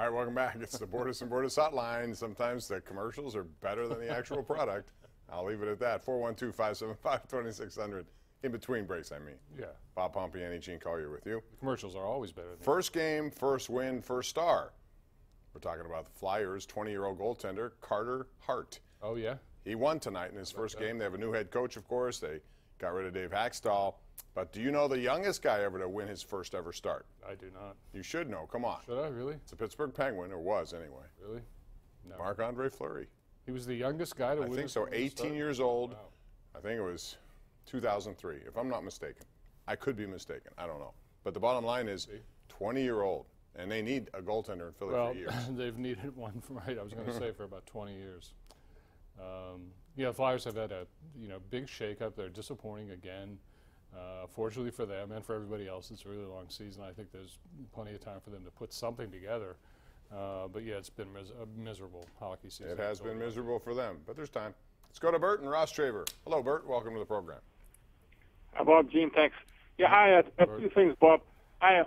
All right, welcome back. It's the Bordas and Bordas Hotline. Sometimes the commercials are better than the actual product. I'll leave it at that. 412-575-2600. In between breaks, I mean. Yeah. Bob Pompeani, Gene Collier with you. The commercials are always better. First game, first win, first star. We're talking about the Flyers' 20-year-old goaltender, Carter Hart. Oh, yeah? He won tonight in his first game. They have a new head coach, of course. They got rid of Dave Haxtell. But do you know the youngest guy ever to win his first ever start? I do not. You should know. Come on. Should I, really? It's a Pittsburgh Penguin, or was anyway. Really? No. Marc-Andre Fleury. He was the youngest guy to win. I think so, 18 start? years old. Wow. I think it was 2003, if I'm not mistaken. I could be mistaken. I don't know. But the bottom line is 20-year-old, and they need a goaltender in Philly for years. They've needed one for, I was going to say, for about 20 years. Yeah, the Flyers have had a big shakeup. They're disappointing again. Fortunately for them and for everybody else, it's a really long season. I think there's plenty of time for them to put something together. But yeah, it's been a miserable hockey season. It has been miserable for them, but there's time. Let's go to Bert and Ross Traver. Hello, Bert. Welcome to the program. Hi, Bob, Gene, thanks. Yeah, I have two things, Bob.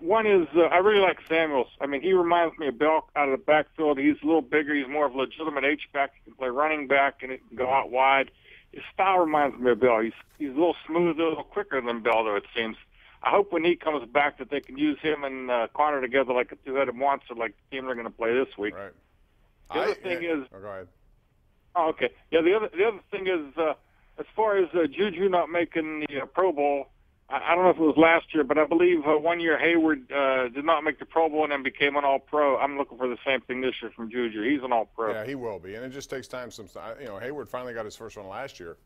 One is I really like Samuels. I mean, he reminds me of Bell out of the backfield. He's a little bigger. He's more of a legitimate H-back. He can play running back, and he can go out wide. His style reminds me of Bell. He's a little smoother, a little quicker than Bell, though, it seems. I hope when he comes back that they can use him and Connor together like a two-headed monster, like the team they're going to play this week. Right. The other thing is... Oh, go ahead. Oh, okay. Yeah, the other thing is, as far as Juju not making the Pro Bowl, I don't know if it was last year, but I believe 1 year Hayward did not make the Pro Bowl and then became an All-Pro. I'm looking for the same thing this year from Juju. He's an All-Pro. Yeah, he will be, and it just takes time. Hayward finally got his first one last year.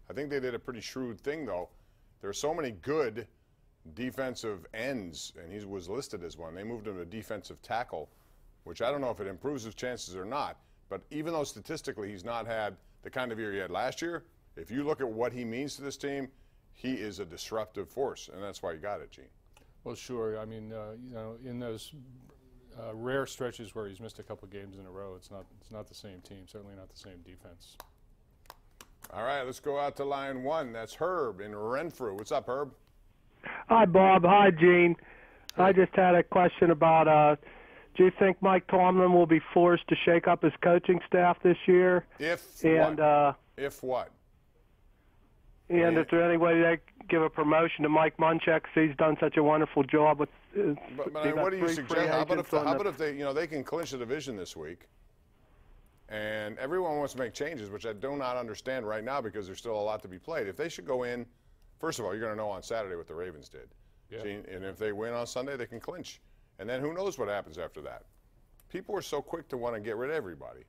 I think they did a pretty shrewd thing, though. There are so many good defensive ends, and he was listed as one. They moved him to defensive tackle, which I don't know if it improves his chances or not. But even though statistically he's not had the kind of year he had last year, if you look at what he means to this team, he is a disruptive force, and that's why you got it, Gene. Well, sure. I mean, in those rare stretches where he's missed a couple of games in a row, it's not the same team. Certainly not the same defense. All right, let's go out to line one. That's Herb in Renfrew. What's up, Herb? Hi, Bob. Hi, Gene. I just had a question about, do you think Mike Tomlin will be forced to shake up his coaching staff this year? If what? And is there any way they give a promotion to Mike Munchak because he's done such a wonderful job with? But what do you suggest? How about if they, they can clinch the division this week, and everyone wants to make changes, which I do not understand right now because there's still a lot to be played. If they should go in, first of all, you're going to know on Saturday what the Ravens did, yeah. And if they win on Sunday, they can clinch, and then who knows what happens after that? People are so quick to want to get rid of everybody.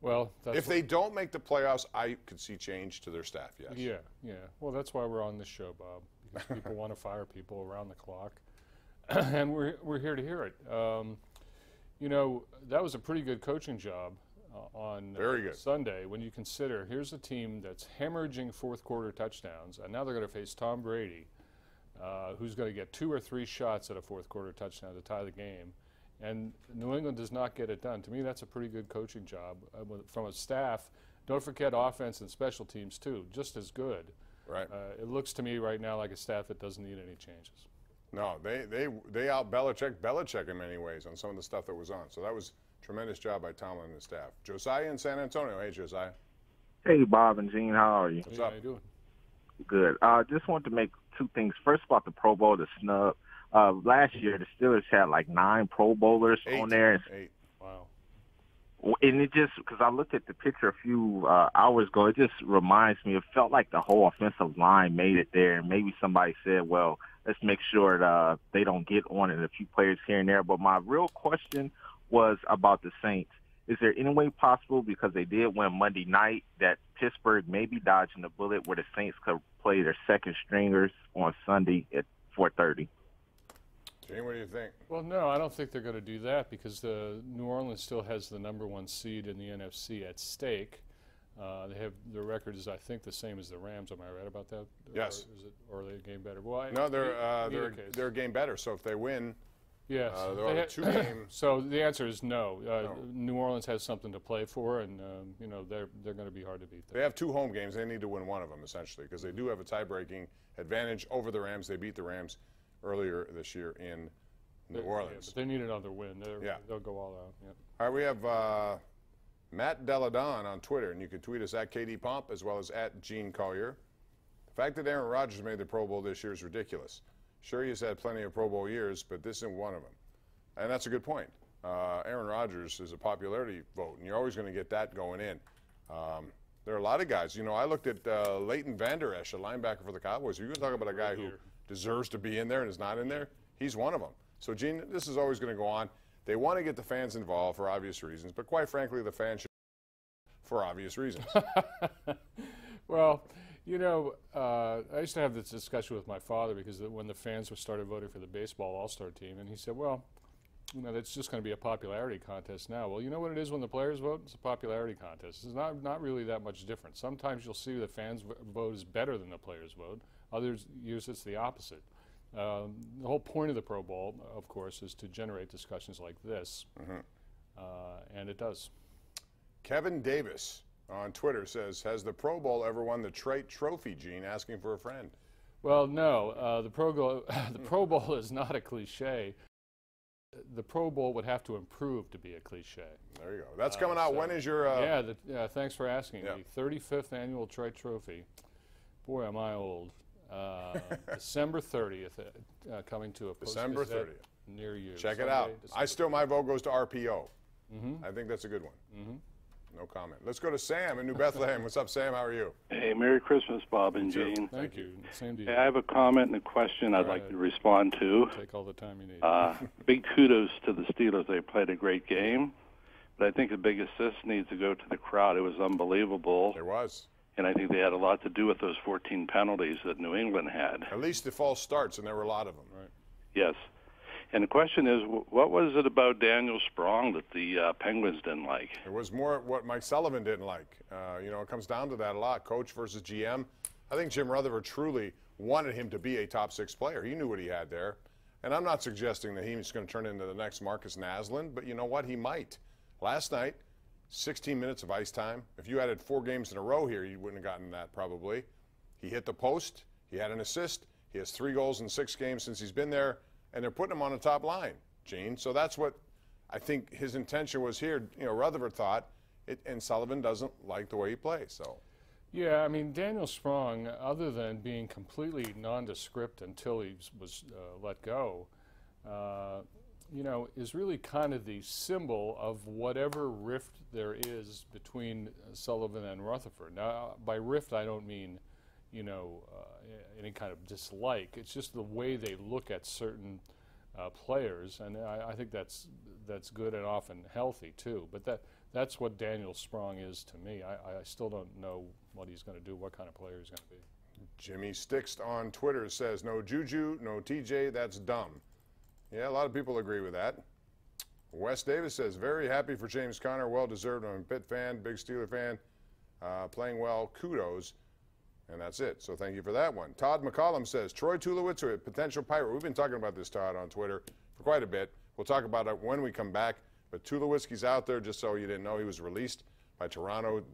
Well, if they don't make the playoffs, I could see change to their staff, yes. Yeah. Well, that's why we're on this show, Bob, because people want to fire people around the clock, and we're here to hear it. That was a pretty good coaching job on Sunday when you consider here's a team that's hemorrhaging fourth-quarter touchdowns, and now they're going to face Tom Brady, who's going to get 2 or 3 shots at a fourth-quarter touchdown to tie the game. And New England does not get it done. To me, that's a pretty good coaching job from a staff. Don't forget offense and special teams, too, just as good. Right. It looks to me right now like a staff that doesn't need any changes. No, they out-Belichick in many ways on some of the stuff that was on. So that was a tremendous job by Tomlin and his staff. Josiah in San Antonio. Hey, Josiah. Hey, Bob and Gene. How are you? What's up? How you doing? Good. Just wanted to make 2 things. First, about the Pro Bowl, the snub. Last year, the Steelers had like 9 Pro Bowlers on there. 8. Wow. And it just, because I looked at the picture a few hours ago, it just reminds me, it felt like the whole offensive line made it there. And maybe somebody said, well, let's make sure that, they don't get on it, a few players here and there. But my real question was about the Saints. Is there any way possible, because they did win Monday night, that Pittsburgh may be dodging the bullet where the Saints could play their second stringers on Sunday at 4:30? Gene, what do you think? Well, no, I don't think they're going to do that because New Orleans still has the #1 seed in the NFC at stake. They have their record is, I think, the same as the Rams. Am I right about that? Yes. Or are they a game better? Well, no, they're a game better. So if they win, yes, they'll have 2 games. So the answer is no. New Orleans has something to play for, and they're going to be hard to beat. They have 2 home games. They need to win one of them essentially because they do have a tie-breaking advantage over the Rams. They beat the Rams earlier this year in New Orleans. But they need another win. They'll go all out. Yeah. All right, we have Matt Deladon on Twitter, and you can tweet us at KD Pomp as well as at Gene Collier. The fact that Aaron Rodgers made the Pro Bowl this year is ridiculous. Sure, he's had plenty of Pro Bowl years, but this isn't one of them. And that's a good point. Aaron Rodgers is a popularity vote, and you're always going to get that going in. There are a lot of guys. You know, I looked at Leighton Vander Esch, a linebacker for the Cowboys. You're going to talk about a guy who deserves to be in there and is not in there. He's one of them. So, Gene, this is always going to go on. They want to get the fans involved for obvious reasons, but quite frankly, the fans should for obvious reasons. Well, you know, I used to have this discussion with my father because when the fans started voting for the baseball all-star team, and he said, well, you know, that's just going to be a popularity contest now. Well, you know what it is when the players vote? It's a popularity contest. It's not really that much different. Sometimes you'll see the fans vote is better than the players vote. Other years it's the opposite. The whole point of the Pro Bowl, of course, is to generate discussions like this, and it does. Kevin Davis on Twitter says, has the Pro Bowl ever won the Trite Trophy, Gene? Asking for a friend. Well, no. The Pro Bowl is not a cliche. The Pro Bowl would have to improve to be a cliche. There you go. That's coming out. When is your... Yeah, thanks for asking. The 35th annual Trite Trophy. Boy, am I old. December 30th, coming to a Post-Gazette near you. Check it out. My vote goes to RPO. I think that's a good one. No comment. Let's go to Sam in New Bethlehem. What's up, Sam? How are you? Hey, Merry Christmas, Bob and Gene. Thank you. Same to you. Hey, I have a comment and a question I'd like to respond to. Take all the time you need. Big kudos to the Steelers. They played a great game. But I think the big assist needs to go to the crowd. It was unbelievable. There was. And I think they had a lot to do with those 14 penalties that New England had. At least the false starts, and there were a lot of them. Right. Yes. And the question is, what was it about Daniel Sprong that the Penguins didn't like? It was more what Mike Sullivan didn't like. You know, it comes down to that a lot, coach versus GM. I think Jim Rutherford truly wanted him to be a top 6 player. He knew what he had there. And I'm not suggesting that he's going to turn into the next Marcus Naslund, but you know what? He might. Last night, 16 minutes of ice time. If you added 4 games in a row here, you wouldn't have gotten that probably. He hit the post. He had an assist. He has 3 goals in 6 games since he's been there. And they're putting him on the top line, Gene. So that's what I think his intention was here. You know, Rutherford thought it, and Sullivan doesn't like the way he plays. So, yeah, I mean, Daniel Sprong, other than being completely nondescript until he was let go, you know, is really kind of the symbol of whatever rift there is between Sullivan and Rutherford. Now, by rift, I don't mean, you know, any kind of dislike. It's just the way they look at certain players, and I think that's good and often healthy too. But that's what Daniel Sprong is to me. I still don't know what he's going to do, what kind of player he's going to be. Jimmy Stix on Twitter says, no Juju, no TJ, that's dumb. Yeah, a lot of people agree with that. Wes Davis says, very happy for James Conner, well-deserved. I'm a Pitt fan, big Steeler fan, playing well, kudos. And that's it. So thank you for that one. Todd McCollum says, Troy Tulowitzki, a potential Pirate. We've been talking about this, Todd, on Twitter for quite a bit. We'll talk about it when we come back. But Tulowitzki's out there, just so you didn't know. He was released by Toronto,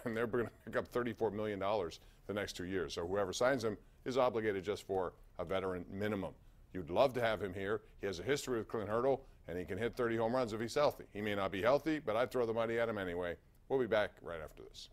and they're going to pick up $34 million the next 2 years. So whoever signs him is obligated just for a veteran minimum. You'd love to have him here. He has a history with Clint Hurdle, and he can hit 30 home runs if he's healthy. He may not be healthy, but I'd throw the money at him anyway. We'll be back right after this.